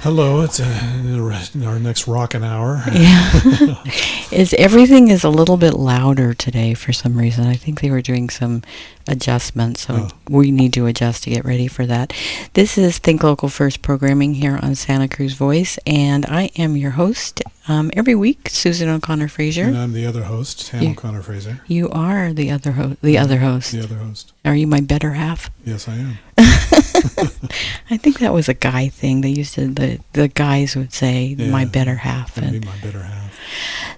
Hello, it's our next rockin' hour. Yeah. Everything is a little bit louder today for some reason. I think they were doing some adjustments, so we need to adjust to get ready for that. This is Think Local First programming here on Santa Cruz Voice, and I am your host every week, Susan O'Connor Fraser. And I'm the other host, Ham O'Connor Fraser. You are the other host. The other host. Are you my better half? Yes, I am. I think that was a guy thing. They used to, the guys would say, my better half. That'd be my better half.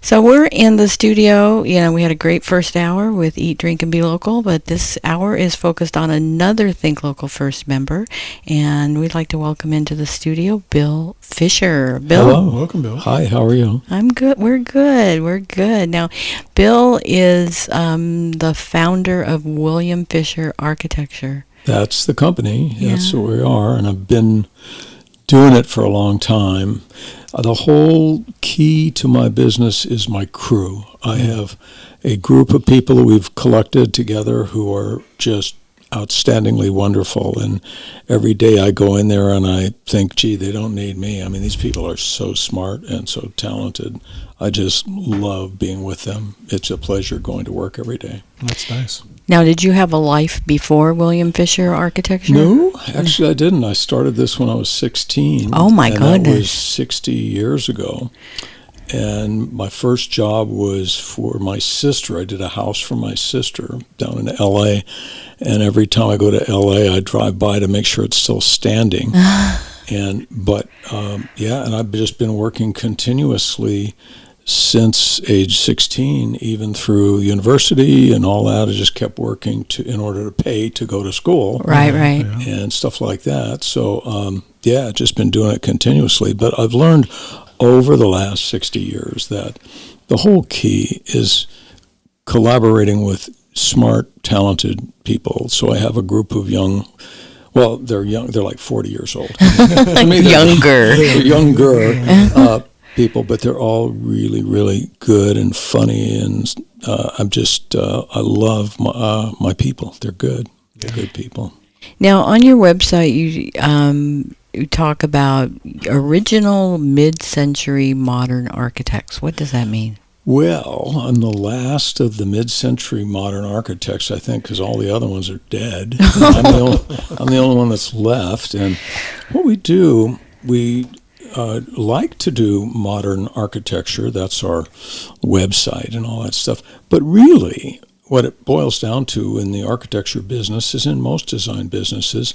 So we're in the studio. We had a great first hour with Eat, Drink, and Be Local, but this hour is focused on another Think Local First member, and we'd like to welcome into the studio Bill Fisher. Bill. Hello. Welcome, Bill. Hi, how are you? I'm good. We're good. Now, Bill is the founder of William Fisher Architecture. That's the company. Yeah. That's what we are, and I've been doing it for a long time. The whole key to my business is my crew. I have a group of people that we've collected together who are just outstandingly wonderful, and every day I go in there and I think, gee, they don't need me. I mean, these people are so smart and so talented. I just love being with them. It's a pleasure going to work every day. That's nice. Now, did you have a life before William Fisher Architecture? No, actually I didn't. I started this when I was 16. Oh, my goodness. That was 60 years ago. And my first job was for my sister. I did a house for my sister down in L.A., and every time I go to L.A., I drive by to make sure it's still standing. And I've just been working continuously since age 16, even through university and all that. I just kept working in order to pay to go to school. Right. And stuff like that. So, just been doing it continuously. But I've learned over the last 60 years that the whole key is collaborating with smart, talented people. So I have a group of they're young, they're like 40 years old. Younger people, but they're all really, really good and funny, and I love my people. They're good. They're good people. Now, on your website, you talk about original mid-century modern architects. What does that mean? Well, I'm the last of the mid-century modern architects, I think, because all the other ones are dead. I'm the only one that's left. And what we do, we like to do modern architecture. That's our website and all that stuff. But really, what it boils down to in the architecture business is in most design businesses,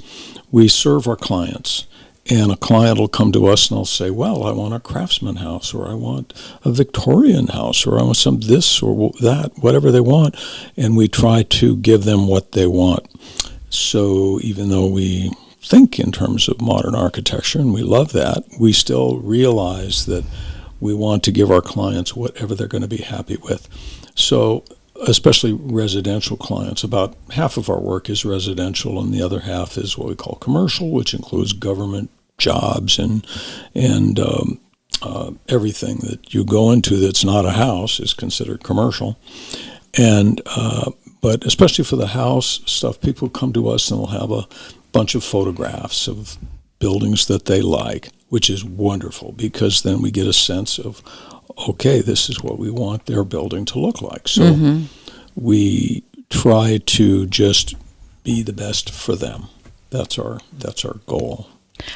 we serve our clients. And a client will come to us and they'll say, well, I want a craftsman house, or I want a Victorian house, or I want some this or that, whatever they want. And we try to give them what they want. So even though we think in terms of modern architecture, and we love that, we still realize that we want to give our clients whatever they're going to be happy with. So especially residential clients, about half of our work is residential, and the other half is what we call commercial, which includes government jobs and everything that you go into that's not a house is considered commercial. And but especially for the house stuff, people come to us and they'll have a bunch of photographs of buildings that they like, which is wonderful, because then we get a sense of, okay, this is what we want their building to look like. So we try to just be the best for them. That's our goal.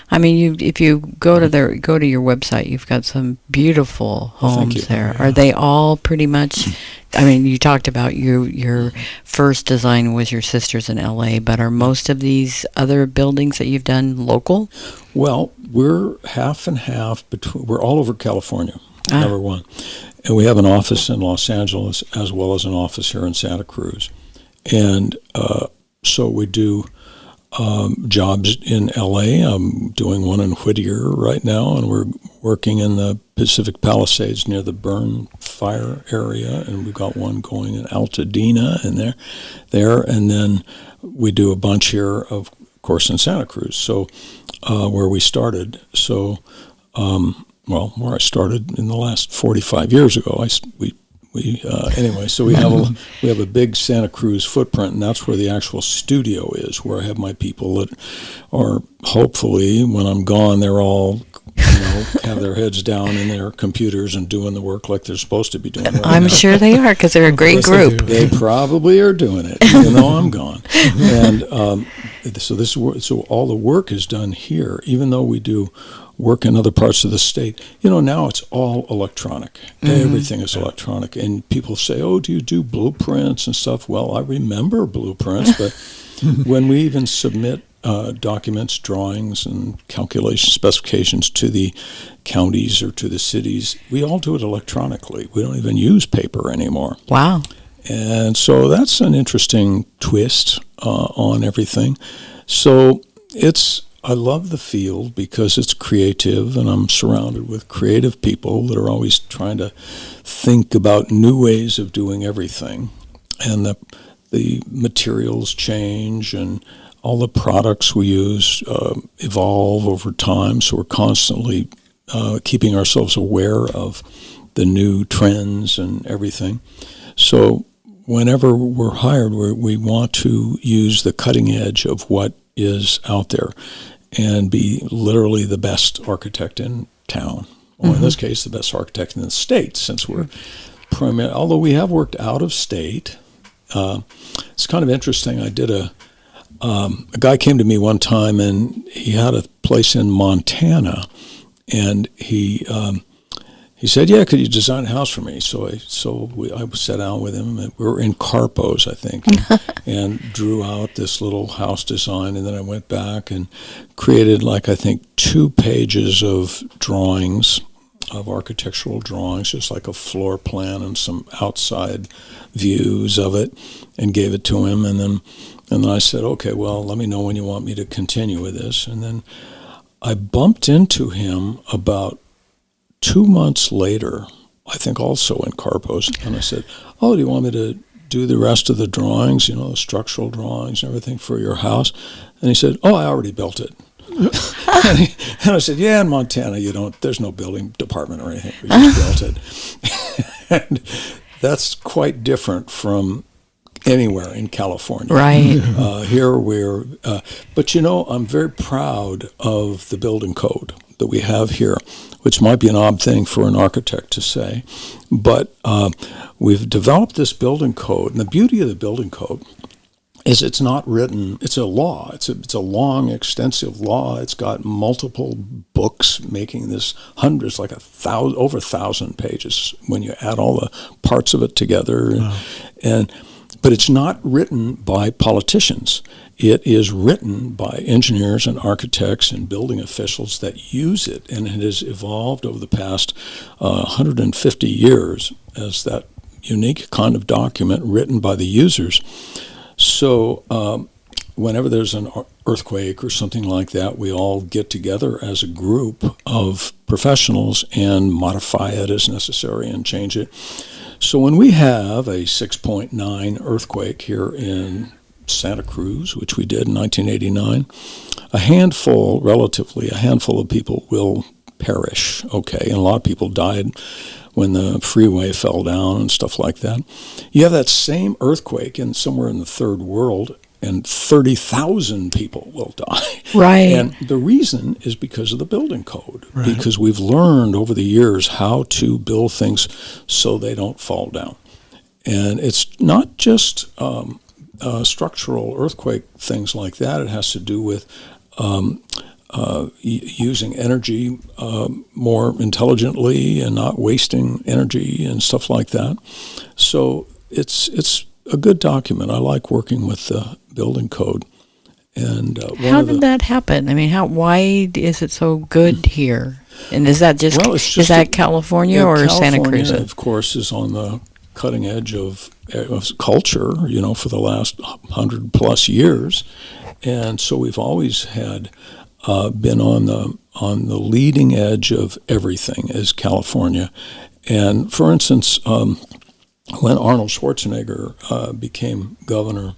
I mean, if you go to your website, you've got some beautiful homes there. Yeah. Are they all pretty much? I mean, you talked about your first design was your sister's in L.A., but are most of these other buildings that you've done local? Well, we're half and half we're all over California. Number one. And we have an office in Los Angeles as well as an office here in Santa Cruz. And so we do jobs in L.A. I'm doing one in Whittier right now, and we're working in the Pacific Palisades near the Burn Fire area, and we've got one going in Altadena and there. And then we do a bunch here, of course, in Santa Cruz, so where we started. So where I started in the last 45 years ago, we Anyway, so we have a big Santa Cruz footprint, and that's where the actual studio is, where I have my people that are, hopefully, when I'm gone, they're all, have their heads down in their computers and doing the work like they're supposed to be doing. Right I'm now. sure they are, because they're a great course they group. do. They probably are doing it, even though I'm gone. And so all the work is done here, even though we do work in other parts of the state. Now it's all electronic. Everything is electronic. And people say, oh, do you do blueprints and stuff? Well, I remember blueprints, but when we even submit documents, drawings, and calculation specifications to the counties or to the cities, we all do it electronically. We don't even use paper anymore. Wow. And so that's an interesting twist on everything. So I love the field because it's creative, and I'm surrounded with creative people that are always trying to think about new ways of doing everything. And the materials change, and all the products we use evolve over time, so we're constantly keeping ourselves aware of the new trends and everything. So whenever we're hired, we want to use the cutting edge of what is out there and be literally the best architect in town, or in this case, the best architect in the state, since we're although we have worked out of state. It's kind of interesting. I did a guy came to me one time, and he had a place in Montana, and he said, yeah, could you design a house for me? So I sat down with him, and we were in Carpos, I think, and drew out this little house design, and then I went back and created, I think 2 pages of drawings, of architectural drawings, just like a floor plan and some outside views of it, and gave it to him, and then I said, okay, well, let me know when you want me to continue with this. And then I bumped into him about 2 months later, I think also in Carpos, and I said, oh, do you want me to do the rest of the drawings, the structural drawings and everything for your house? And he said, oh, I already built it. and I said, yeah, in Montana, there's no building department or anything. We just built it. And that's quite different from anywhere in California. Right. Here but I'm very proud of the building code that we have here, which might be an odd thing for an architect to say, but we've developed this building code, and the beauty of the building code is it's not written, it's a law, it's a long, extensive law. It's got multiple books making this hundreds, like over 1,000 pages when you add all the parts of it together. Wow. But it's not written by politicians. It is written by engineers and architects and building officials that use it, and it has evolved over the past 150 years as that unique kind of document written by the users. So whenever there's an earthquake or something like that, we all get together as a group of professionals and modify it as necessary and change it. So when we have a 6.9 earthquake here in Santa Cruz, which we did in 1989, a handful of people will perish, okay? And a lot of people died when the freeway fell down and stuff like that. You have that same earthquake somewhere in the third world, and 30,000 people will die. Right. And the reason is because of the building code, right. Because we've learned over the years how to build things so they don't fall down. And it's not just structural earthquake things like that. It has to do with using energy more intelligently and not wasting energy and stuff like that. So it's a good document. I like working with the building code. And how did that happen? I mean, why is it so good here? And is that is that California or Santa Cruz? California, of course, is on the cutting edge of culture, for the last 100+ years, and so we've always had been on the leading edge of everything as California. And for instance, when Arnold Schwarzenegger became governor,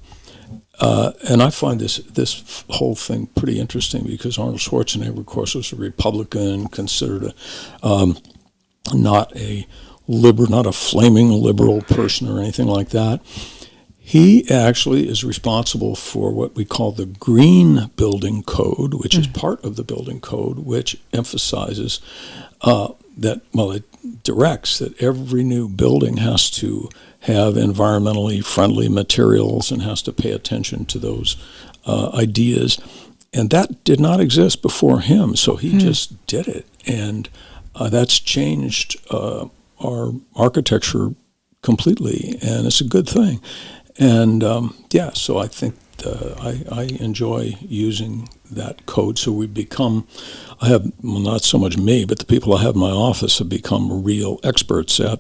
and I find this whole thing pretty interesting because Arnold Schwarzenegger, of course, was a Republican, considered not a not a flaming liberal person or anything like that. He actually is responsible for what we call the Green Building Code, which is part of the building code, which emphasizes it directs that every new building has to have environmentally friendly materials and has to pay attention to those ideas. And that did not exist before him, so he just did it. And that's changed our architecture completely, and it's a good thing. And so I think I enjoy using that code. So not so much me, but the people I have in my office have become real experts at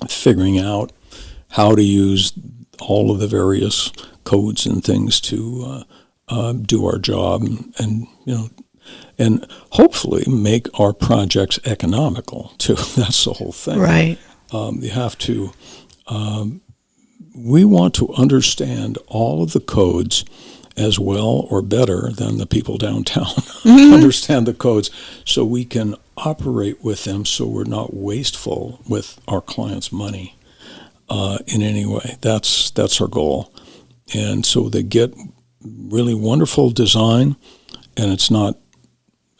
figuring out how to use all of the various codes and things to do our job, and hopefully make our projects economical too. That's the whole thing. Right. You have to. We want to understand all of the codes as well or better than the people downtown understand the codes, so we can operate with them so we're not wasteful with our clients' money in any way. That's our goal. And so they get really wonderful design, and it's not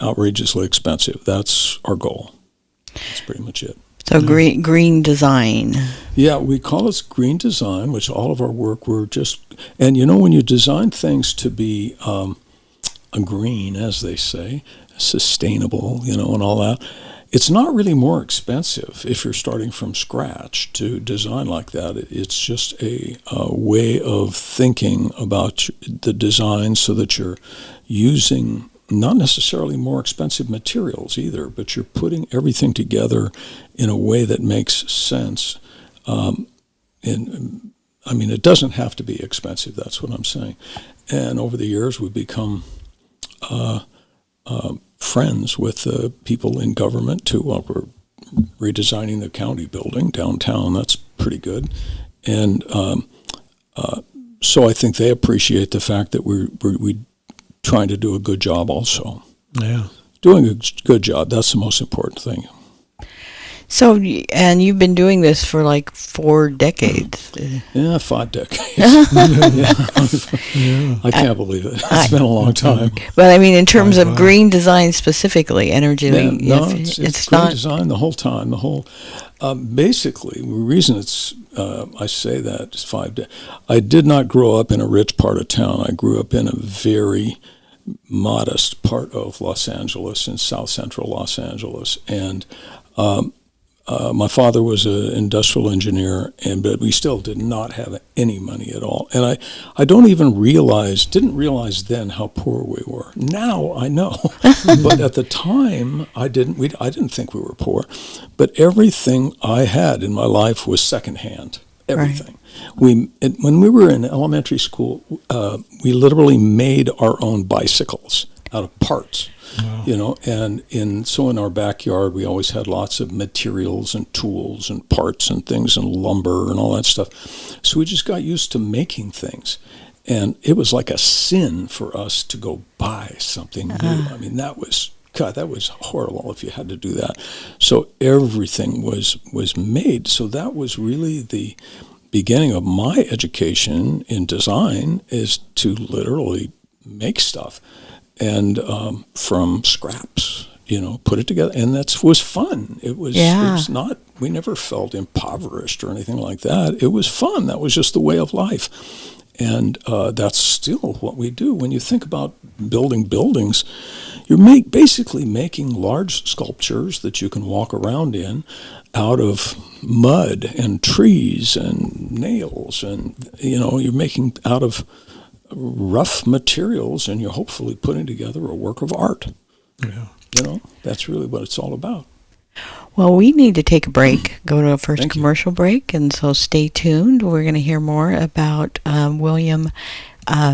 outrageously expensive. That's our goal. That's pretty much it. So green design. Yeah, we call it green design, which all of our work and when you design things to be green, as they say, sustainable, and all that, it's not really more expensive if you're starting from scratch to design like that. It's just a way of thinking about the design so that you're using not necessarily more expensive materials either, but you're putting everything together in a way that makes sense. It doesn't have to be expensive. That's what I'm saying. And over the years, we've become friends with the people in government too. We're redesigning the county building downtown. That's pretty good. And so I think they appreciate the fact that we trying to do a good job also. Yeah. Doing a good job, that's the most important thing. So, and you've been doing this for like 4 decades. Yeah, 5 decades. Yeah. I can't believe it. It's been a long time. But in terms of green design specifically, energy, it's green design the whole time. Basically, the reason I say that is 5 decades. I did not grow up in a rich part of town. I grew up in a very modest part of Los Angeles, in South Central Los Angeles, and my father was an industrial engineer, but we still did not have any money at all. And I didn't realize then how poor we were. Now I know, but at the time I didn't think we were poor. But everything I had in my life was secondhand. Everything. Right. When we were in elementary school, we literally made our own bicycles out of parts. Wow. And in our backyard, we always had lots of materials and tools and parts and things and lumber and all that stuff. So we just got used to making things. And it was like a sin for us to go buy something new. That was horrible if you had to do that. So everything was made. So that was really the beginning of my education in design, is to literally make stuff. And from scraps, put it together, and that was fun. It was not. We never felt impoverished or anything like that. It was fun. That was just the way of life, and that's still what we do. When you think about building buildings, you're basically making large sculptures that you can walk around in, out of mud and trees and nails, and you're making out of rough materials, and you're hopefully putting together a work of art. Yeah. That's really what it's all about. Well, we need to take a break, go to a first commercial break, and so stay tuned. We're going to hear more about William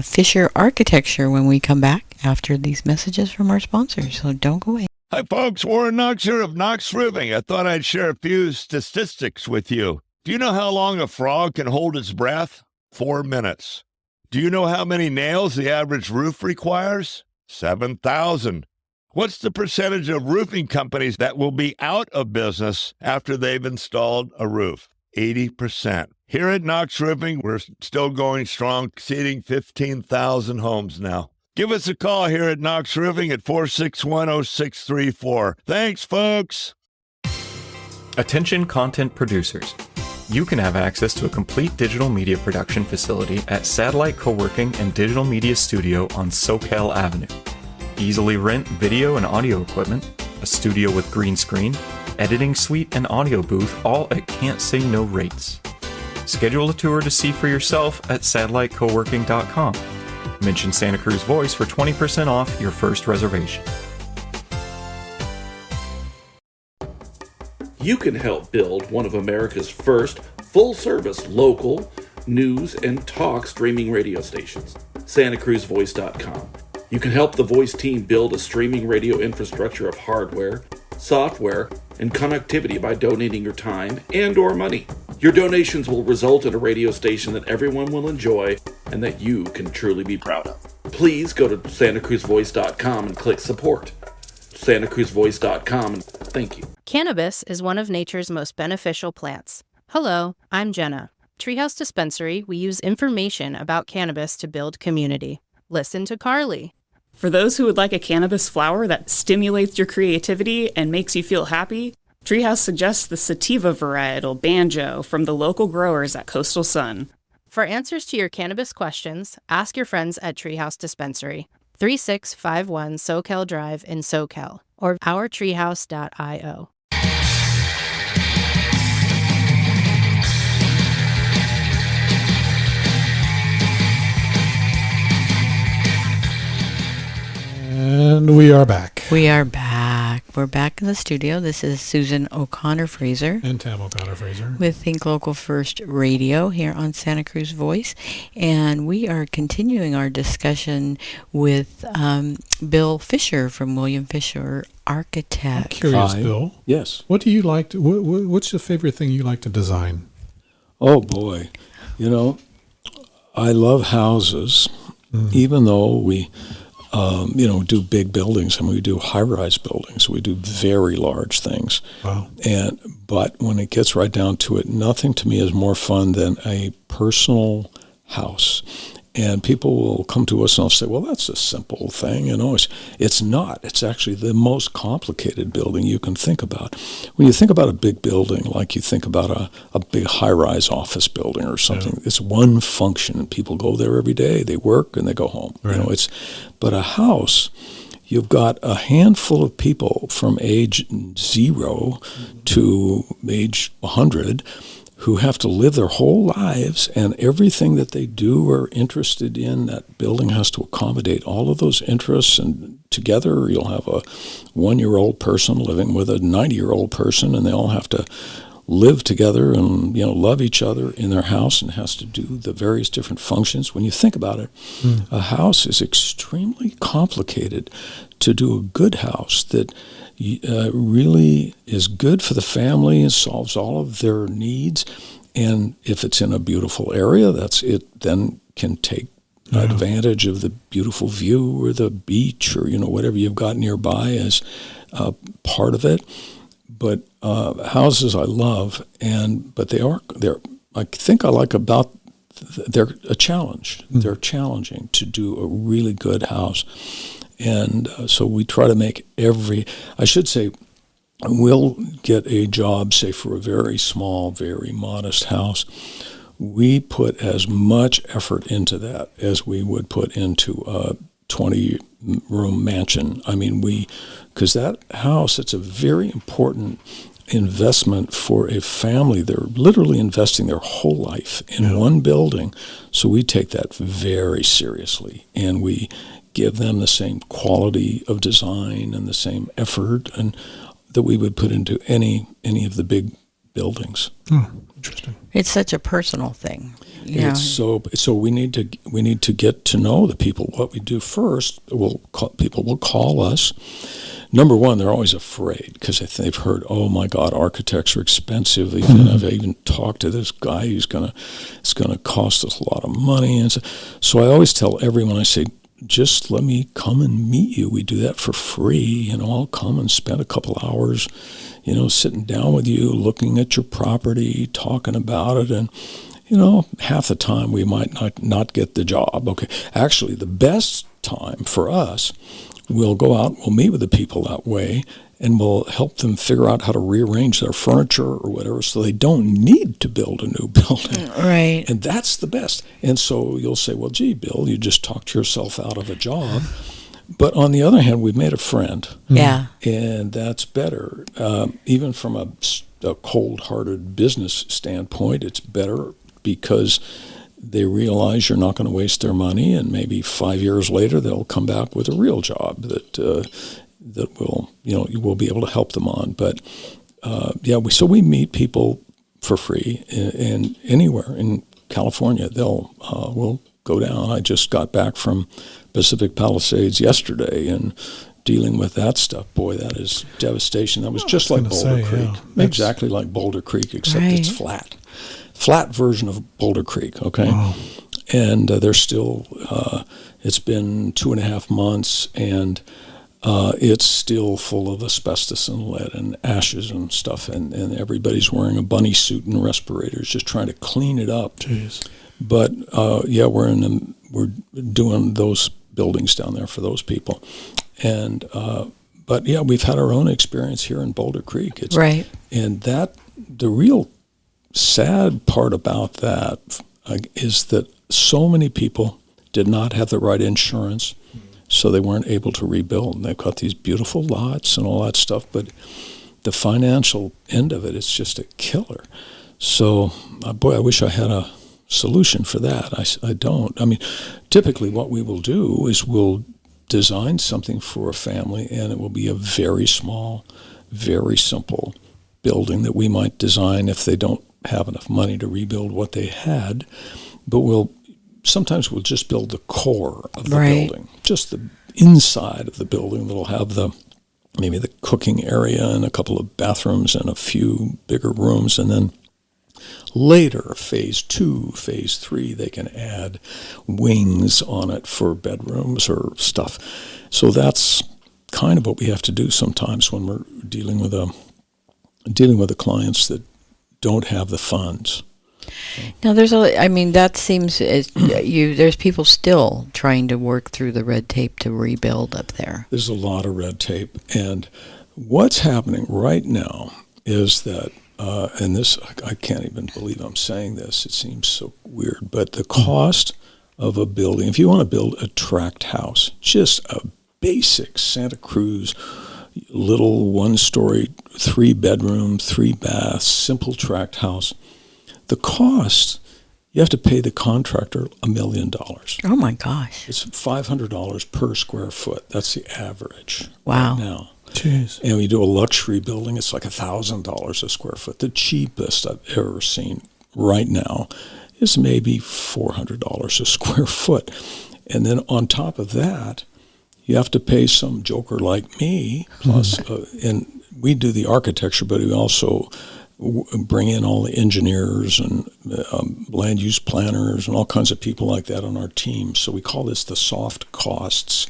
Fisher Architecture when we come back after these messages from our sponsors, so don't go away. Hi, folks. Warren Knox here of Knox Roofing. I thought I'd share a few statistics with you. Do you know how long a frog can hold its breath? 4 minutes. Do you know how many nails the average roof requires? 7,000. What's the percentage of roofing companies that will be out of business after they've installed a roof? 80%. Here at Knox Roofing, we're still going strong, exceeding 15,000 homes now. Give us a call here at Knox Roofing at 461-0634. Thanks, folks. Attention content producers. You can have access to a complete digital media production facility at Satellite Co-working and Digital Media Studio on Soquel Avenue. Easily rent video and audio equipment, a studio with green screen, editing suite, and audio booth, all at can't say no rates. Schedule a tour to see for yourself at satellitecoworking.com. Mention Santa Cruz Voice for 20% off your first reservation. You can help build one of America's first full-service local news and talk streaming radio stations, SantaCruzVoice.com. You can help the Voice team build a streaming radio infrastructure of hardware, software, and connectivity by donating your time and or money. Your donations will result in a radio station that everyone will enjoy and that you can truly be proud of. Please go to SantaCruzVoice.com and click support. SantaCruzVoice.com, and thank you. Cannabis is one of nature's most beneficial plants. Hello, I'm Jenna. Treehouse Dispensary, we use information about cannabis to build community. Listen to Carly. For those who would like a cannabis flower that stimulates your creativity and makes you feel happy, Treehouse suggests the sativa varietal Banjo from the local growers at Coastal Sun. For answers to your cannabis questions, ask your friends at Treehouse Dispensary, 3651 Soquel Drive in Soquel, or ourtreehouse.io. And we are back. We are back. We're back in the studio. This is Susan O'Connor Fraser And Tam O'Connor Fraser. with Think Local First Radio here on Santa Cruz Voice. And we are continuing our discussion with Bill Fisher from William Fisher Architects. Curious, Hi. Bill. Yes. What do you like to, what's the favorite thing you like to design? Oh, boy. You know, I love houses, even though we, do big buildings. I mean, we do high-rise buildings. We do very large things. Wow. But when it gets right down to it, nothing to me is more fun than a personal house. And people will come to us and they'll say, well, that's a simple thing. It's not. It's actually the most complicated building you can think about. When you think about a big building, like you think about a big high-rise office building or something, it's one function, and people go there every day. They work and they go home. Right. But a house, you've got a handful of people from age 0 to age 100 who have to live their whole lives, and everything that they do or interested in, that building has to accommodate all of those interests. And together you'll have a 1-year-old person living with a 90-year-old person, and they all have to live together and love each other in their house, and has to do the various different functions. When you think about it, a house is extremely complicated. To do a good house that really is good for the family and solves all of their needs, and if it's in a beautiful area, that's it then can take advantage of the beautiful view or the beach or whatever you've got nearby as part of it. But houses I love, but they're I think I like about they're a challenge. They're challenging to do a really good house. And so we try to make we'll get a job, say, for a very small, very modest house. We put as much effort into that as we would put into a 20-room mansion. I mean, because that house, it's a very important investment for a family. They're literally investing their whole life in one building. So we take that very seriously, and we give them the same quality of design and the same effort and that we would put into any of the big buildings. Oh, interesting. It's such a personal thing. So we need to get to know the people. What we do first, people will call us. Number one, they're always afraid because they've heard, oh my God, architects are expensive. I've even talked to this guy who's it's going to cost us a lot of money. And so I always tell everyone, I say, just let me come and meet you. We do that for free. I'll come and spend a couple hours, sitting down with you, looking at your property, talking about it. And, half the time we might not get the job. Okay. Actually, the best time for us, we'll go out, we'll meet with the people that way, and we'll help them figure out how to rearrange their furniture or whatever so they don't need to build a new building. Right. And that's the best. And so you'll say, well, gee, Bill, you just talked yourself out of a job. But on the other hand, we've made a friend. Yeah. And that's better. Even from a cold-hearted business standpoint, it's better because they realize you're not going to waste their money, and maybe 5 years later they'll come back with a real job that will, you will be able to help them on. But so we meet people for free, and anywhere in California we'll go down. I just got back from Pacific Palisades yesterday and dealing with that stuff. Boy, that is devastation. That was just like Boulder Creek, exactly like Boulder Creek, except it's flat. Flat version of Boulder Creek, okay? Wow. And they're still, it's been 2.5 months, and it's still full of asbestos and lead and ashes and stuff, and everybody's wearing a bunny suit and respirators just trying to clean it up. Jeez. But, we're doing those buildings down there for those people. And, we've had our own experience here in Boulder Creek. Right. And the real sad part about that is that so many people did not have the right insurance, so they weren't able to rebuild. And they've got these beautiful lots and all that stuff, but the financial end of it is just a killer. So, I wish I had a solution for that. I don't. I mean, typically what we will do is we'll design something for a family, and it will be a very small, very simple building that we might design if they don't have enough money to rebuild what they had. But sometimes we'll just build the core of the building, just the inside of the building that'll have maybe the cooking area and a couple of bathrooms and a few bigger rooms, and then later, phase 2, phase 3, they can add wings on it for bedrooms or stuff. So that's kind of what we have to do sometimes when we're dealing with the clients that don't have the funds. Now, that seems there's people still trying to work through the red tape to rebuild up there. There's a lot of red tape, and what's happening right now is that, and this, I can't even believe I'm saying this, it seems so weird, but the cost of a building, if you want to build a tract house, just a basic Santa Cruz little 1-story, 3-bedroom, 3-bath, simple tract house, the cost, you have to pay the contractor $1 million. Oh my gosh. It's $500 per square foot. That's the average. Wow. Right now. Jeez. And when you do a luxury building, it's like $1,000 a square foot. The cheapest I've ever seen right now is maybe $400 a square foot. And then on top of that, you have to pay some joker like me, plus, and we do the architecture, but we also bring in all the engineers and land use planners and all kinds of people like that on our team. So we call this the soft costs,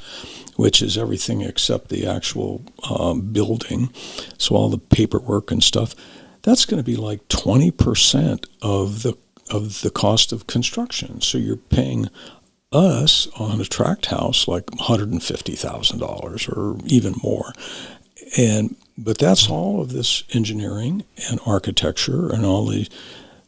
which is everything except the actual building. So all the paperwork and stuff, that's going to be like 20% of the cost of construction. So you're paying us on a tract house like $150,000 or even more. But that's all of this engineering and architecture and all the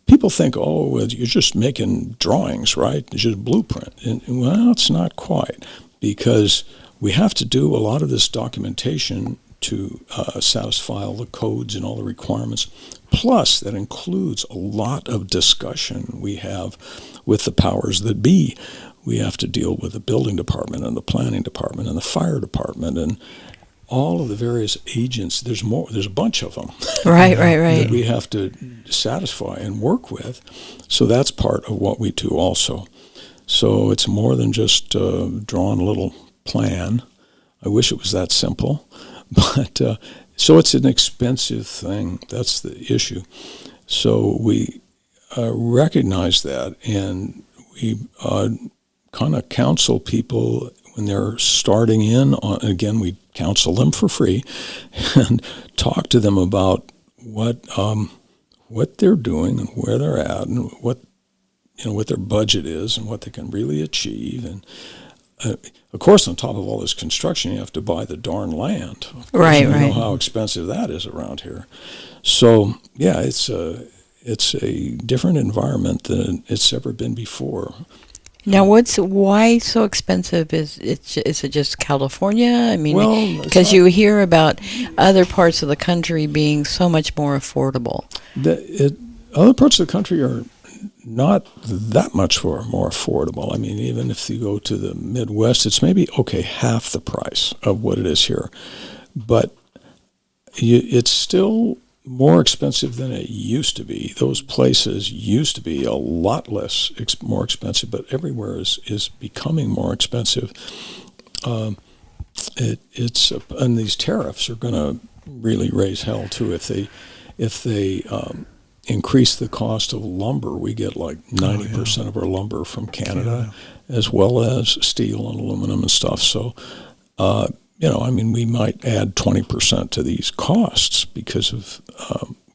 people think, oh, you're just making drawings, right? It's just blueprint. And well, it's not quite, because we have to do a lot of this documentation to satisfy all the codes and all the requirements. Plus, that includes a lot of discussion we have with the powers that be. We have to deal with the building department and the planning department and the fire department and all of the various agents. There's a bunch of them. Right. That we have to satisfy and work with. So that's part of what we do also. So it's more than just drawing a little plan. I wish it was that simple. But so it's an expensive thing. That's the issue. So we recognize that, and we kind of counsel people when they're starting in. Again, we counsel them for free and talk to them about what they're doing and where they're at and what their budget is and what they can really achieve. And of course, on top of all this construction, you have to buy the darn land. Right, you right. know how expensive that is around here. So yeah, it's a different environment than it's ever been before. Now, why so expensive? Is it just California? I mean, Well, because you hear about other parts of the country being so much more affordable. Other parts of the country are not that much more affordable. I mean, even if you go to the Midwest, it's maybe, half the price of what it is here. But it's still more expensive than it used to be. Those places used to be a lot more expensive, but everywhere is becoming more expensive. And these tariffs are going to really raise hell too. If they increase the cost of lumber, we get like 90% of our lumber from Canada, as well as steel and aluminum and stuff. So, we might add 20% to these costs because of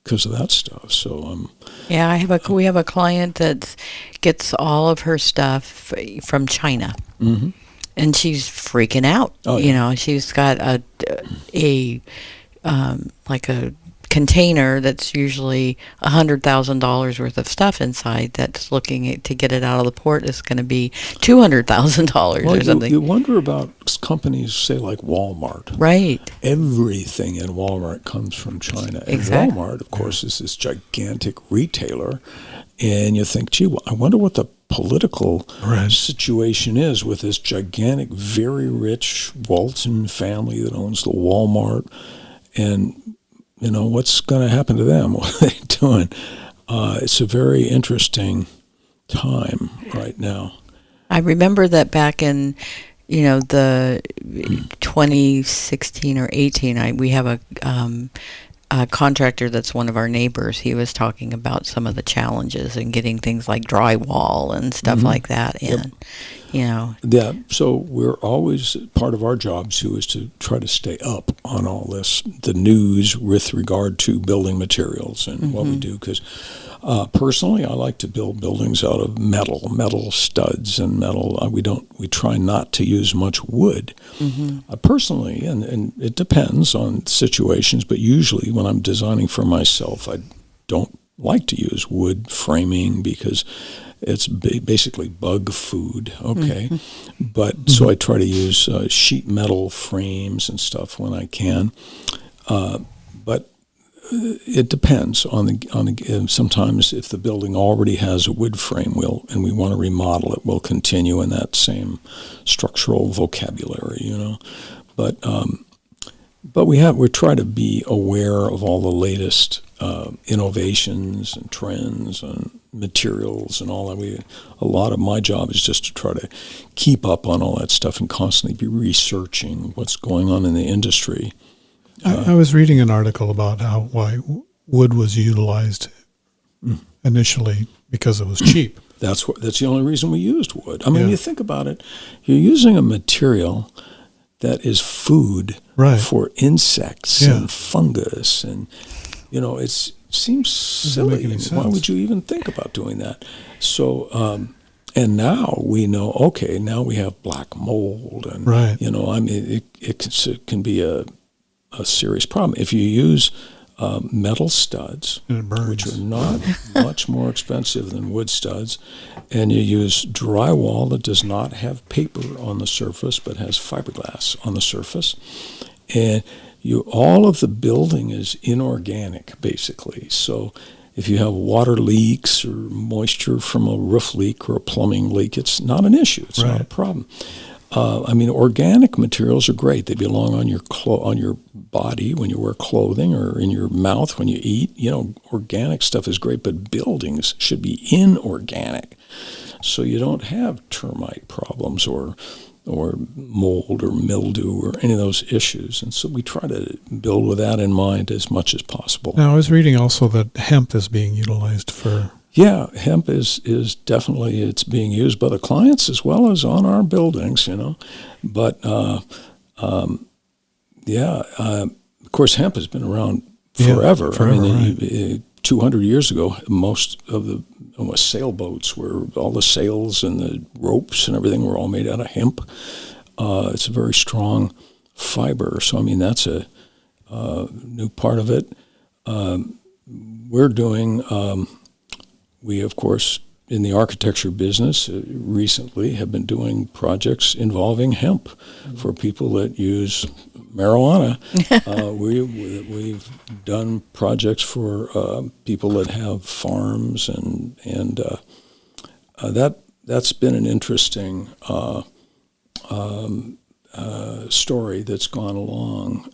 that stuff. So, we have a client that gets all of her stuff from China, mm-hmm. and she's freaking out. Oh, yeah. She's got a container that's usually $100,000 worth of stuff inside. That's looking to get it out of the port is going to be $200,000 or something. You wonder about companies, say like Walmart. Right. Everything in Walmart comes from China. Exactly. And Walmart, of course, is this gigantic retailer, and you think, gee, I wonder what the political situation is with this gigantic, very rich Walton family that owns the Walmart, and what's going to happen to them? What are they doing? It's a very interesting time right now. I remember that back in, the 2016 or 18, we have a contractor that's one of our neighbors. He was talking about some of the challenges in getting things like drywall and stuff like that in. Yeah, so we're always, part of our job too is to try to stay up on all this, the news with regard to building materials and what we do, because personally I like to build buildings out of metal studs and metal. We try not to use much wood. Personally, and it depends on situations, but usually when I'm designing for myself, I don't like to use wood framing because it's basically bug food, but so I try to use sheet metal frames and stuff when I can, but it depends on the. Sometimes if the building already has a wood frame, and we want to remodel it, we'll continue in that same structural vocabulary, but we try to be aware of all the latest innovations and trends and materials and all that. A lot of my job is just to try to keep up on all that stuff and constantly be researching what's going on in the industry. I was reading an article about why wood was utilized initially because it was cheap. That's the only reason we used wood. I mean, you think about it, you're using a material that is food for insects and fungus, and it seems silly. Why would you even think about doing that? So, and now we know. Now we have black mold, and it can be a serious problem if you use metal studs, which are not much more expensive than wood studs, and you use drywall that does not have paper on the surface but has fiberglass on the surface, and all of the building is inorganic, basically. So if you have water leaks or moisture from a roof leak or a plumbing leak, it's not an issue. It's not a problem. Organic materials are great. They belong on your body when you wear clothing, or in your mouth when you eat. Organic stuff is great, but buildings should be inorganic, so you don't have termite problems or mold or mildew or any of those issues. And so we try to build with that in mind as much as possible. Now, I was reading also that hemp is being utilized for Yeah, hemp is definitely, it's being used by the clients as well as on our buildings, But of course, hemp has been around forever. Forever, I mean, 200 years ago, most of the sailboats were, all the sails and the ropes and everything were all made out of hemp. It's a very strong fiber, so I mean that's a new part of it. We're doing, we of course in the architecture business recently have been doing projects involving hemp for people that use marijuana. We've done projects for people that have farms, and that's been an interesting story that's gone along,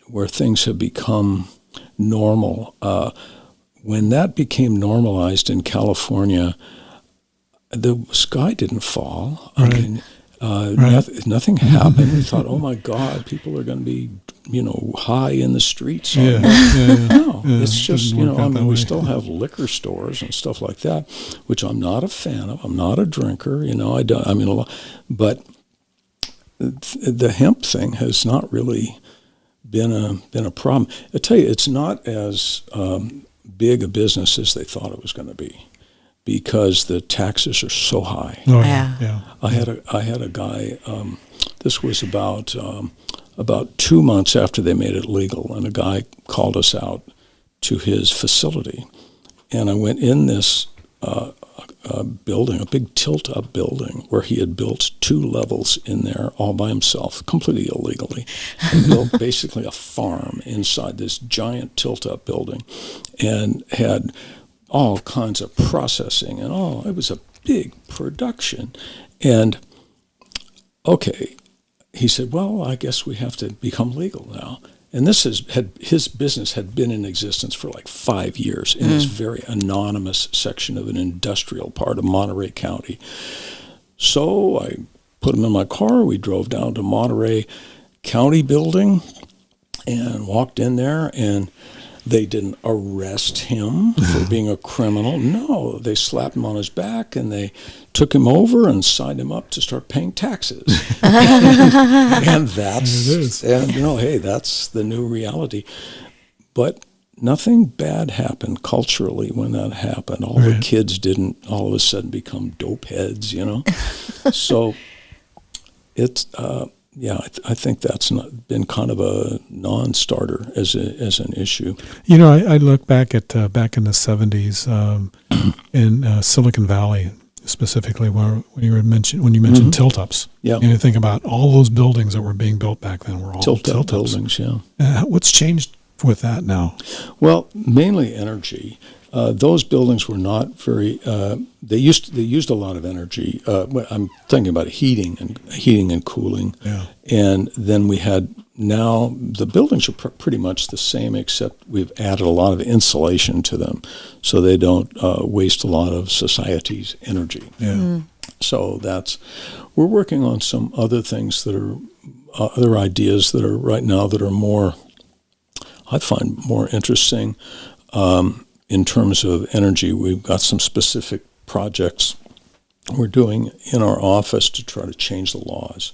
where things have become normal. When that became normalized in California, the sky didn't fall. I mean, nothing happened. We thought, oh my God, people are going to be, high in the streets. No, it's just, we still have liquor stores and stuff like that, which I'm not a fan of. I'm not a drinker, but the hemp thing has not really been a problem. I tell you, it's not as big a business as they thought it was going to be, because the taxes are so high. Oh, yeah. I had a guy. This was about 2 months after they made it legal, and a guy called us out to his facility, and I went in this building, a big tilt-up building, where he had built 2 levels in there all by himself, completely illegally. He built basically a farm inside this giant tilt-up building, and had all kinds of processing, and it was a big production. And okay, he said, well, I guess we have to become legal now. And his business had been in existence for like 5 years in this very anonymous section of an industrial part of Monterey County. So I put him in my car. We drove down to Monterey County building and walked in there, and they didn't arrest him for being a criminal. No, they slapped him on his back, and they took him over and signed him up to start paying taxes. And that's the new reality. But nothing bad happened culturally when that happened. All the kids didn't all of a sudden become dope heads, So it's I think that's been kind of a non-starter as an issue. I look back at back in the 70s in Silicon Valley, specifically when you mentioned tilt-ups. Yeah. And you think about all those buildings that were being built back then were all tilt-up buildings. Yeah. What's changed with that now? Well, mainly energy. Those buildings were not very. They used a lot of energy. I'm thinking about heating and cooling. Yeah. And then we had, now the buildings are pretty much the same, except we've added a lot of insulation to them, so they don't waste a lot of society's energy. Yeah. So we're working on some other things that are other ideas that are right now that are more, I find more interesting. In terms of energy, we've got some specific projects we're doing in our office to try to change the laws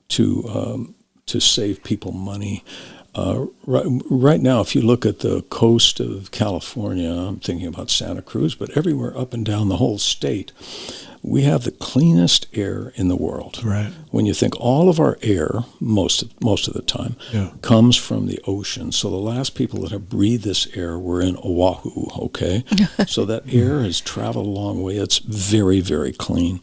to save people money. Right now, if you look at the coast of California, I'm thinking about Santa Cruz, but everywhere up and down the whole state, we have the cleanest air in the world. Right. When you think all of our air, most of the time, comes from the ocean. So the last people that have breathed this air were in Oahu, okay? So that air has traveled a long way. It's very, very clean.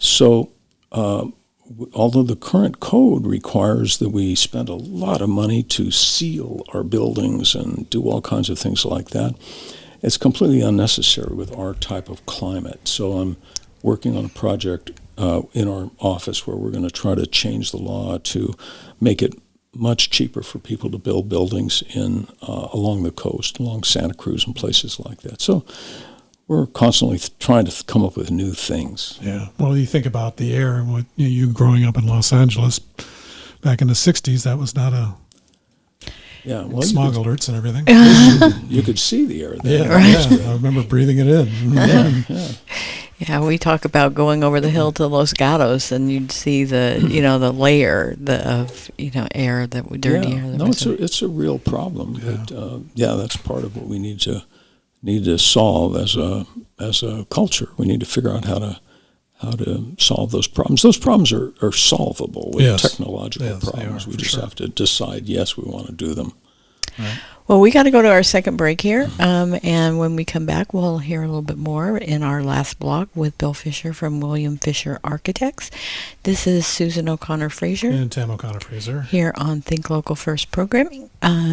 So although the current code requires that we spend a lot of money to seal our buildings and do all kinds of things like that, it's completely unnecessary with our type of climate. So I'm working on a project in our office where we're going to try to change the law to make it much cheaper for people to build buildings in along the coast, along Santa Cruz and places like that. So we're constantly trying to come up with new things. Yeah. Well, you think about the air, and you growing up in Los Angeles back in the 60s, that was not Yeah, well, Smog alerts and everything. you could see the air there. Yeah, I remember breathing it in. Yeah, we talk about going over the hill to Los Gatos, and you'd see the, the layer of air, dirty air. No, it's a real problem. But that's part of what we need to solve as a culture. We need to figure out how to solve those problems. Those problems are solvable with technological problems. We just have to decide, yes, we want to do them. Right. Well, we got to go to our second break here, and when we come back, we'll hear a little bit more in our last block with Bill Fisher from William Fisher Architects. This is Susan O'Connor-Fraser. And Tam O'Connor-Fraser. Here on Think Local First programming.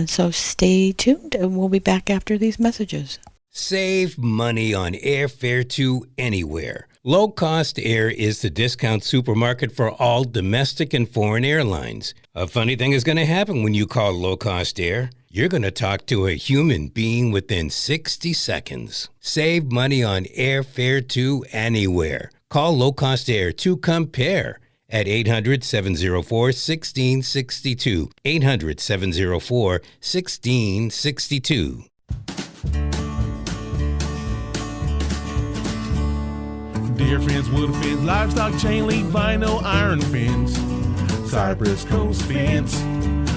So stay tuned, and we'll be back after these messages. Save money on airfare to anywhere. Low Cost Air is the discount supermarket for all domestic and foreign airlines. A funny thing is going to happen when you call Low Cost Air. You're going to talk to a human being within 60 seconds. Save money on airfare to anywhere. Call Low Cost Air to compare at 800-704-1662. 800-704-1662. Deer fence, wood fence, livestock chain link, vinyl, iron fence, Cypress Coast Fence,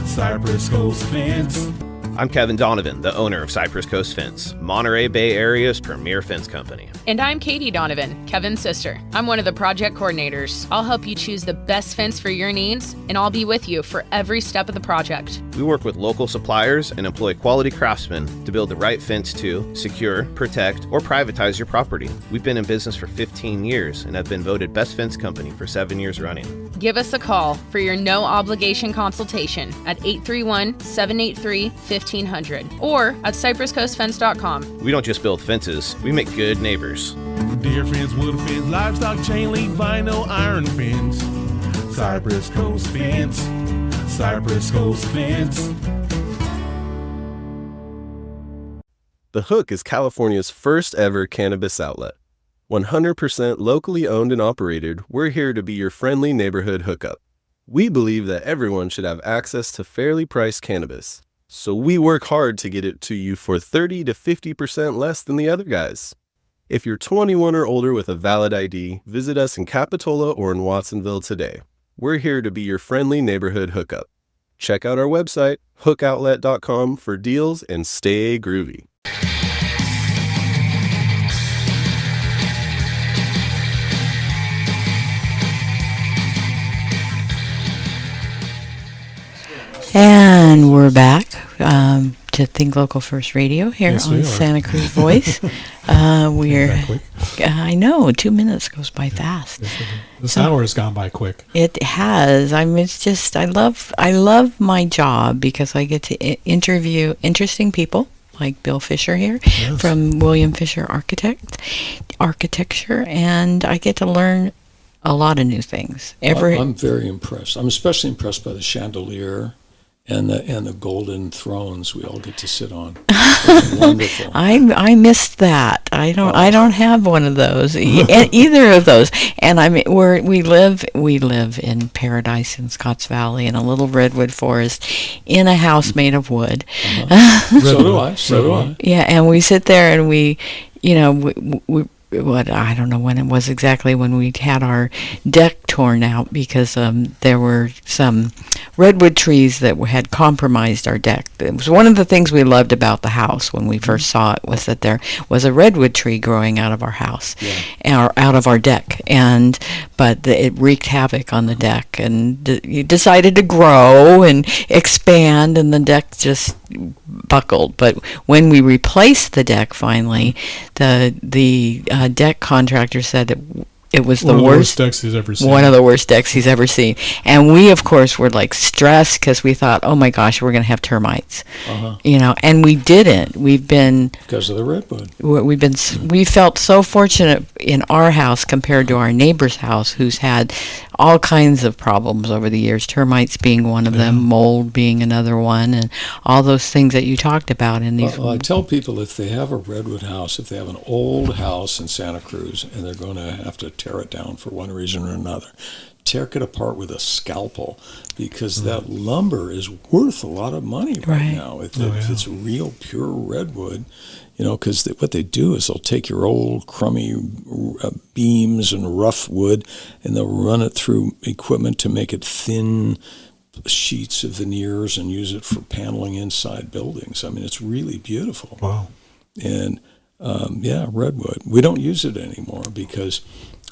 Cypress Coast Fence. I'm Kevin Donovan, the owner of Cypress Coast Fence, Monterey Bay Area's premier fence company. And I'm Katie Donovan, Kevin's sister. I'm one of the project coordinators. I'll help you choose the best fence for your needs, and I'll be with you for every step of the project. We work with local suppliers and employ quality craftsmen to build the right fence to secure, protect, or privatize your property. We've been in business for 15 years and have been voted Best Fence Company for 7 years running. Give us a call for your no-obligation consultation at 831-783-1500 or at cypresscoastfence.com. We don't just build fences, we make good neighbors. Deer fence, wood fence, livestock chain link, vinyl, iron fence, Cypress Coast Fence, Cypress Coast Fence. The Hook is California's first ever cannabis outlet. 100% locally owned and operated, we're here to be your friendly neighborhood hookup. We believe that everyone should have access to fairly priced cannabis, so we work hard to get it to you for 30 to 50% less than the other guys. If you're 21 or older with a valid ID, visit us in Capitola or in Watsonville today. We're here to be your friendly neighborhood hookup. Check out our website, hookoutlet.com, for deals and stay groovy. And we're back to Think Local First Radio here on Santa Cruz Voice. I know, 2 minutes goes by fast. This hour has gone by quick. It has. I mean, it's just I love my job because I get to interview interesting people like Bill Fisher here from William Fisher Architecture, and I get to learn a lot of new things. I'm very impressed. I'm especially impressed by the chandelier and the golden thrones we all get to sit on. It's wonderful. I missed that. I don't have one of those, either of those. And we live in paradise in Scotts Valley in a little redwood forest in a house made of wood. So do I. Yeah, and we sit there and we I don't know when it was exactly when we had our deck torn out because there were some redwood trees that had compromised our deck. It was one of the things we loved about the house when we first saw it was that there was a redwood tree growing out of our house, or out of our deck, but it wreaked havoc on the deck, and you decided to grow and expand, and the deck just buckled. But when we replaced the deck finally, the deck contractor said it was the worst decks he's ever seen. One of the worst decks he's ever seen. And we, of course, were like stressed because we thought, oh my gosh, we're going to have termites. And we didn't. We've been because of the redwood. We felt so fortunate in our house compared to our neighbor's house, who's had all kinds of problems over the years. Termites being one of them, mold being another one, and all those things that you talked about in these. Well, I tell people if they have a redwood house, if they have an old house in Santa Cruz, and they're going to have to tear it down for one reason or another, tear it apart with a scalpel, because that lumber is worth a lot of money right now. If it's real pure redwood, because what they do is they'll take your old crummy beams and rough wood, and they'll run it through equipment to make it thin sheets of veneers and use it for paneling inside buildings. I mean, it's really beautiful. Wow. And redwood. We don't use it anymore because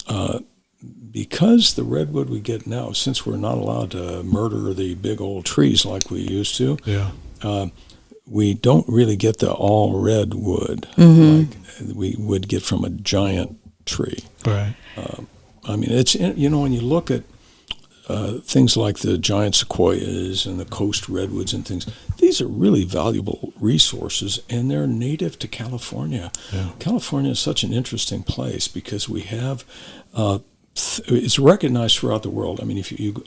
the redwood we get now, since we're not allowed to murder the big old trees like we used to, we don't really get the all red wood like we would get from a giant tree. Right. I mean, it's, when you look at things like the giant sequoias and the coast redwoods and things, these are really valuable resources, and they're native to California. Yeah. California is such an interesting place because we have, it's recognized throughout the world. I mean, if you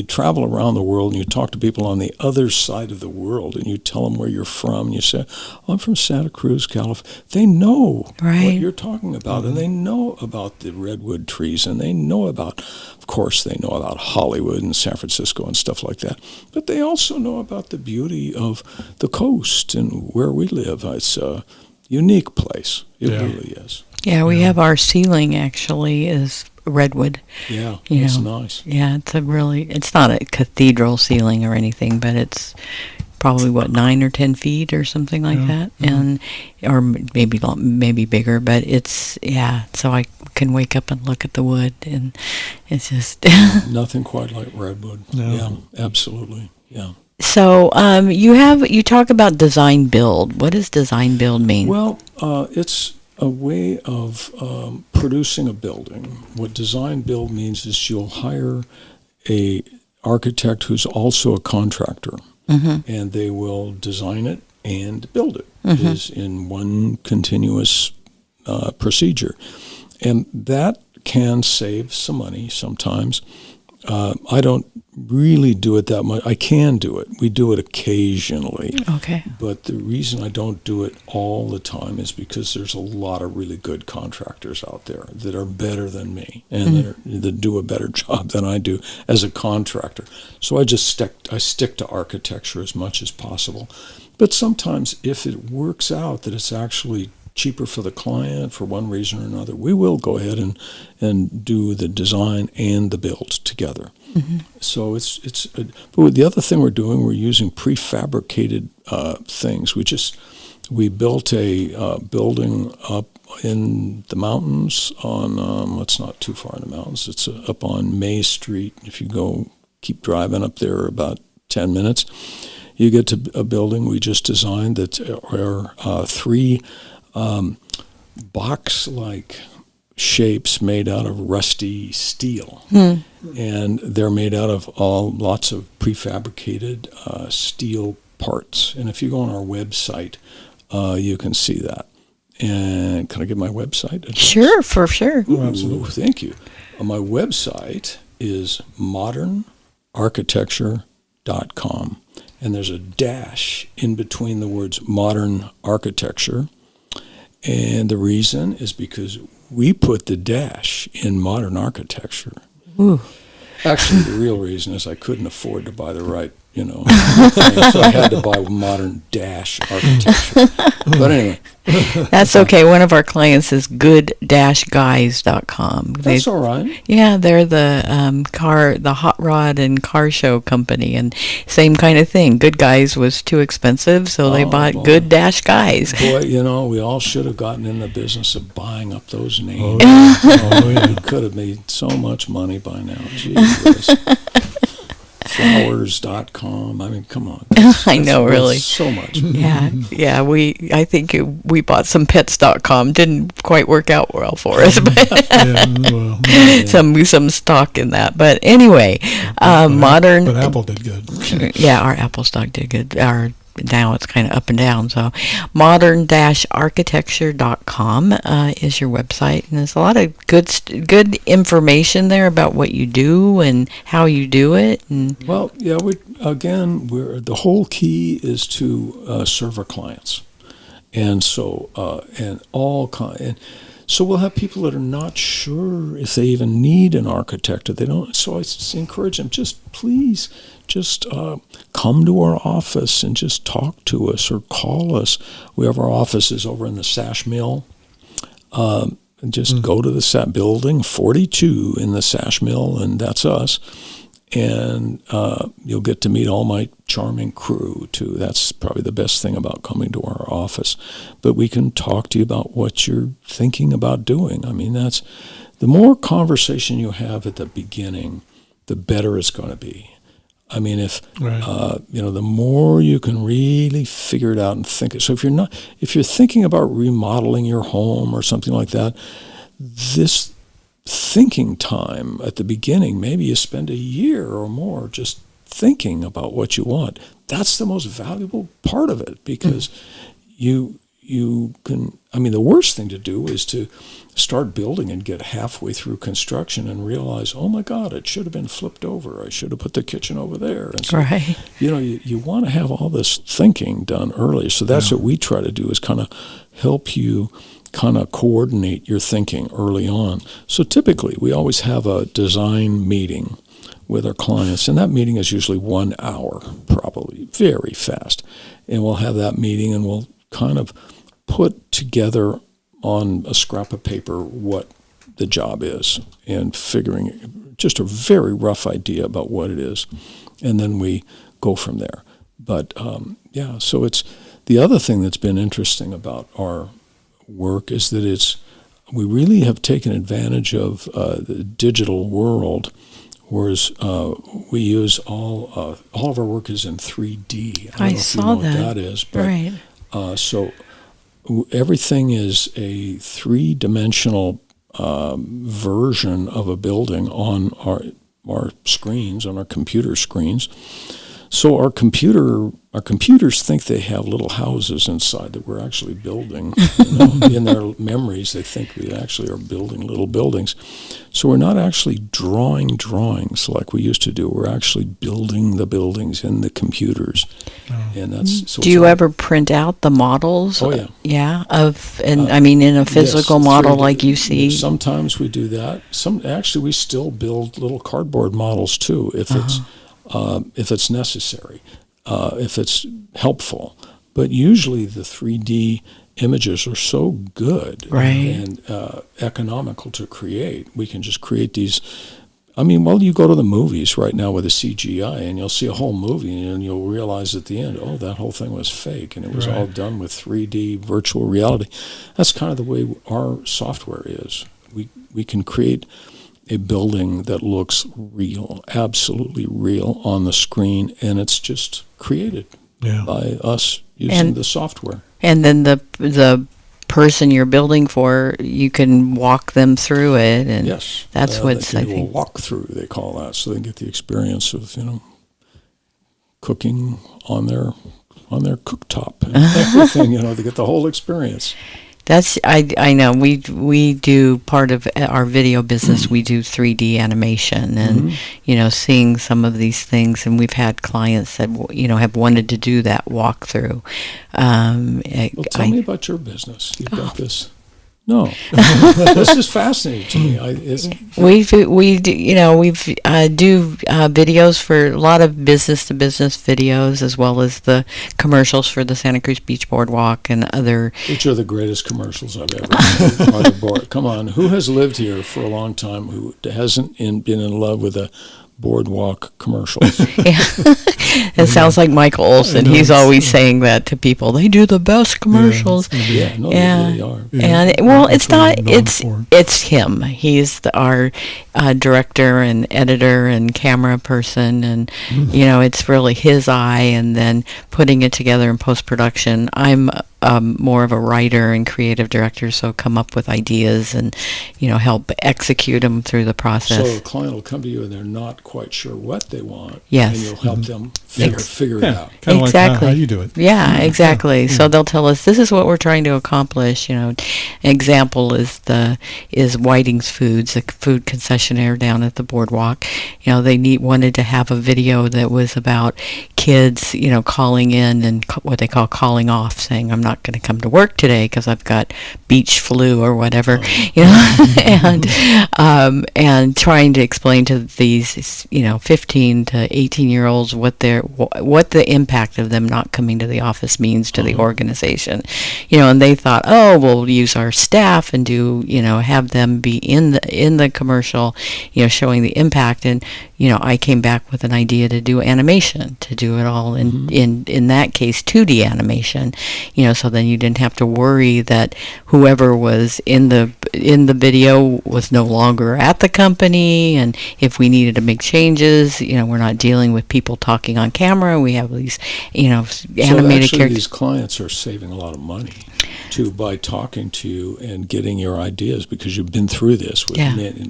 travel around the world and you talk to people on the other side of the world and you tell them where you're from, and you say, I'm from Santa Cruz, California. They know what you're talking about, and they know about the redwood trees, and they know about, of course, they know about Hollywood and San Francisco and stuff like that. But they also know about the beauty of the coast and where we live. It's a unique place. It really is. Yeah, we have our ceiling actually is redwood. Yeah, it's nice. Yeah, it's not a cathedral ceiling or anything, but it's probably 9 or 10 feet or something like that, and or maybe bigger. But it's so I can wake up and look at the wood, and it's just nothing quite like redwood. No. Yeah, absolutely. Yeah. So you talk about design build. What does design build mean? Well, it's a way of producing a building. What design build means is you'll hire a architect who's also a contractor, and they will design it and build it. It is in one continuous procedure, and that can save some money sometimes. I don't really do it that much. I can do it. We do it occasionally. Okay. But the reason I don't do it all the time is because there's a lot of really good contractors out there that are better than me and that do a better job than I do as a contractor. So I stick to architecture as much as possible. But sometimes if it works out that it's actually cheaper for the client for one reason or another, we will go ahead and do the design and the build together. So but the other thing we're doing, we're using prefabricated things. We built a building up in the mountains on, it's not too far in the mountains, it's up on May Street. If you keep driving up there about 10 minutes, you get to a building we just designed that are 3 box-like shapes made out of rusty steel, and they're made out of lots of prefabricated steel parts. And if you go on our website, you can see that. And can I give my website address? Sure, for sure. Oh, absolutely. Thank you. My website is modernarchitecture.com, and there's a dash in between the words modern architecture. And the reason is because we put the dash in modern architecture. Ooh. Actually, the real reason is I couldn't afford to buy the right, thing, so I had to buy modern dash architecture. But anyway. That's okay. One of our clients is good-guys.com. That's all right. Yeah, they're the hot rod and car show company, and same kind of thing. Good Guys was too expensive, so they bought Good-Guys. Boy, we all should have gotten in the business of buying up those names. We could have made so much money by now. Jeez. Flowers.com. I mean, come on. I know, really. So much. Yeah. I think we bought some pets.com. Didn't quite work out well for us, but some stock in that. But anyway, modern. But Apple did good. Yeah, our Apple stock did good. Now it's kind of up and down. So modern-architecture.com is your website, and there's a lot of good information there about what you do and how you do it. And well, yeah, the whole key is to serve our clients, and so So we'll have people that are not sure if they even need an architect or they don't. So I encourage them, please come to our office and just talk to us or call us. We have our offices over in the Sash Mill. And just go to the building 42 in the Sash Mill, and that's us. And you'll get to meet all my charming crew, too. That's probably the best thing about coming to our office. But we can talk to you about what you're thinking about doing. I mean, that's the more conversation you have at the beginning, the better it's going to be. I mean, the more you can really figure it out and think it. So if you're thinking about remodeling your home or something like that, this thinking time at the beginning, maybe you spend a year or more just thinking about what you want. That's the most valuable part of it, because you can, I mean, the worst thing to do is to start building and get halfway through construction and realize, oh my God, it should have been flipped over. I should have put the kitchen over there. And so, right. You want to have all this thinking done early. So that's what we try to do, is kind of help you kind of coordinate your thinking early on. So typically we always have a design meeting with our clients, and that meeting is usually 1 hour, probably very fast. And we'll have that meeting and we'll kind of put together on a scrap of paper what the job is, and figuring just a very rough idea about what it is. And then we go from there. But so it's the other thing that's been interesting about our work is that we really have taken advantage of the digital world, whereas we use all of our work is in 3D. I don't know if you know what that is, but right. So everything is a three-dimensional version of a building on our screens, on our computer screens. So our computers think they have little houses inside that we're actually building. In their memories, they think we actually are building little buildings. So we're not actually drawing drawings like we used to do. We're actually building the buildings in the computers. And that's. So do you ever print out the models? Oh yeah. Yeah. I mean, in a physical model 3D, like you see. Sometimes we do that. Actually, we still build little cardboard models too, if it's necessary, if it's helpful. But usually the 3D images are so good and economical to create. We can just create these. I mean, you go to the movies right now with a CGI, and you'll see a whole movie, and you'll realize at the end, oh, that whole thing was fake, and it was all done with 3D virtual reality. That's kind of the way our software is. We can create a building that looks real, absolutely real on the screen, and it's just created by us using the software. And then the person you're building for, you can walk them through it, and that's what's I think. Walk through, they call that, so they can get the experience of cooking on their cooktop and everything. They get the whole experience. That's I know we do part of our video business. We do 3D animation, and seeing some of these things, and we've had clients that have wanted to do that walkthrough. Tell me about your business. You've got this. No, this is fascinating to me. We do videos for a lot of business to business videos, as well as the commercials for the Santa Cruz Beach Boardwalk and other. Which are the greatest commercials I've ever seen on the board. Come on, who has lived here for a long time who hasn't been in love with a boardwalk commercials? It sounds like Michael Olson. He's always saying that to people. They do the best commercials. They really are. And it's not. It's him. He's our director and editor and camera person, and it's really his eye. And then putting it together in post production. I'm more of a writer and creative director, so come up with ideas and help execute them through the process. So a client will come to you and they're not quite sure what they want. Yes. And you'll help them figure it out. Kind of exactly. like how you do it. Yeah, exactly. So they'll tell us, this is what we're trying to accomplish. An example is Whiting's Foods, a food concessionaire down at the boardwalk. They wanted to have a video that was about kids, calling in and what they call calling off, saying, I'm not not going to come to work today because I've got beach flu or whatever, and trying to explain to these 15 to 18-year-olds what the impact of them not coming to the office means to the organization, and they thought, oh, we'll use our staff and do have them be in the commercial, showing the impact. And I came back with an idea to do animation, to do it all in that case 2D animation, so then you didn't have to worry that whoever was in the video was no longer at the company, and if we needed to make changes, we're not dealing with people talking on camera. We have these animated so characters. These clients are saving a lot of money too by talking to you and getting your ideas, because you've been through this with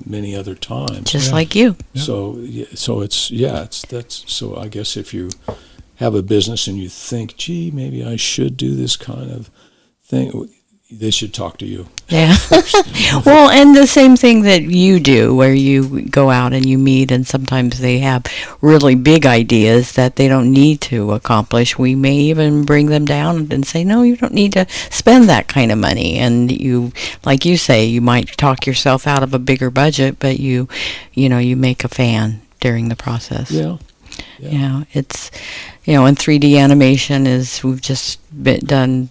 many other times, just like you. So I guess if you have a business and you think, gee, maybe I should do this kind of thing, they should talk to you. Yeah. Well, and the same thing that you do, where you go out and you meet, and sometimes they have really big ideas that they don't need to accomplish. We may even bring them down and say, no, you don't need to spend that kind of money. And you, like you say, you might talk yourself out of a bigger budget, but you make a fan during the process. Yeah. It's, and 3D animation we've just done,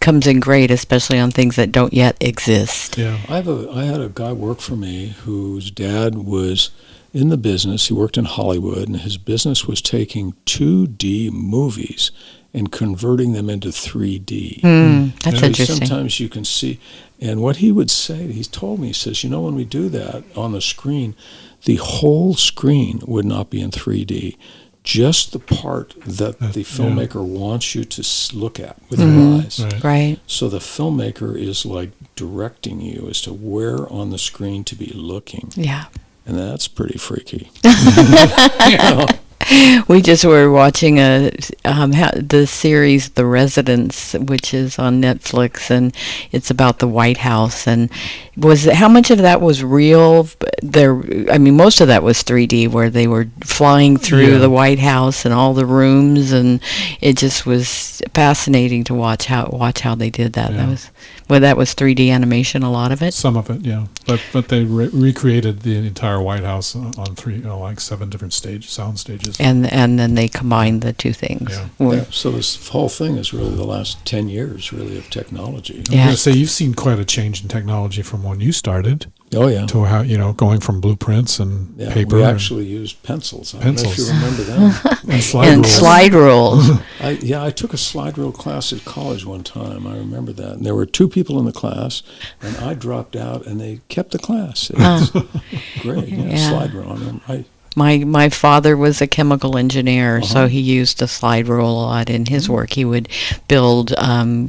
comes in great, especially on things that don't yet exist. Yeah. I had a guy work for me whose dad was in the business. He worked in Hollywood, and his business was taking 2D movies and converting them into 3D. That's interesting. Sometimes you can see, and what he would say, he told me, he says, when we do that on the screen, the whole screen would not be in 3D, just the part that the filmmaker wants you to look at with your eyes. Right. So the filmmaker is like directing you as to where on the screen to be looking. Yeah. And that's pretty freaky. We just were watching the series The Residence, which is on Netflix, and it's about the White House. And how much of that was real? Most of that was 3D, where they were flying through the White House and all the rooms, and it just was fascinating to watch how they did that. Yeah. That was 3D animation, a lot of it. Some of it, yeah. But they recreated the entire White House on 7 different sound stages. And then they combined the two things. Yeah. So this whole thing is really the last 10 years, really, of technology. I'm going to say you've seen quite a change in technology from when you started. Oh, yeah. To how, going from blueprints and paper. We actually used pencils. I don't know if you remember them. and slide rules. I took a slide rule class at college one time. I remember that. And there were 2 people in the class, and I dropped out, and they kept the class. It was great. Slide rule. My father was a chemical engineer, so he used a slide rule a lot in his work. He would build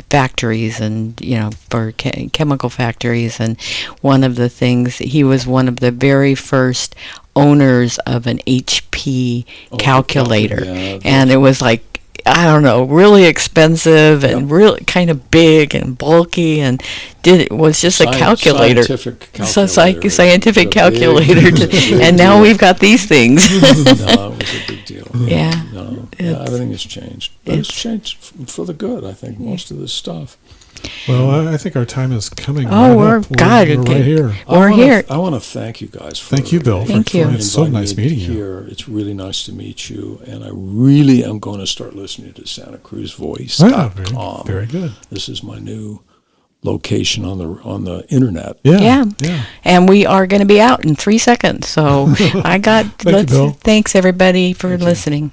factories and, for chemical factories. And one of the things, he was one of the very first owners of an HP calculator. And it was like, I don't know, really expensive and really kind of big and bulky, and it was just a calculator. Scientific calculator. And now we've got these things. No, it was a big deal. Yeah. Everything has changed. But it's changed for the good, I think, most of this stuff. Well, I think our time is coming. We're right here. We're here. I want to thank you guys. Thank you, Bill. Thank you. It's so nice meeting you. Here. It's really nice to meet you, and I really am going to start listening to SantaCruzVoice.com. Very good. This is my new location on the internet. Yeah. And we are going to be out in 3 seconds. So I got. Thanks, everybody, for listening.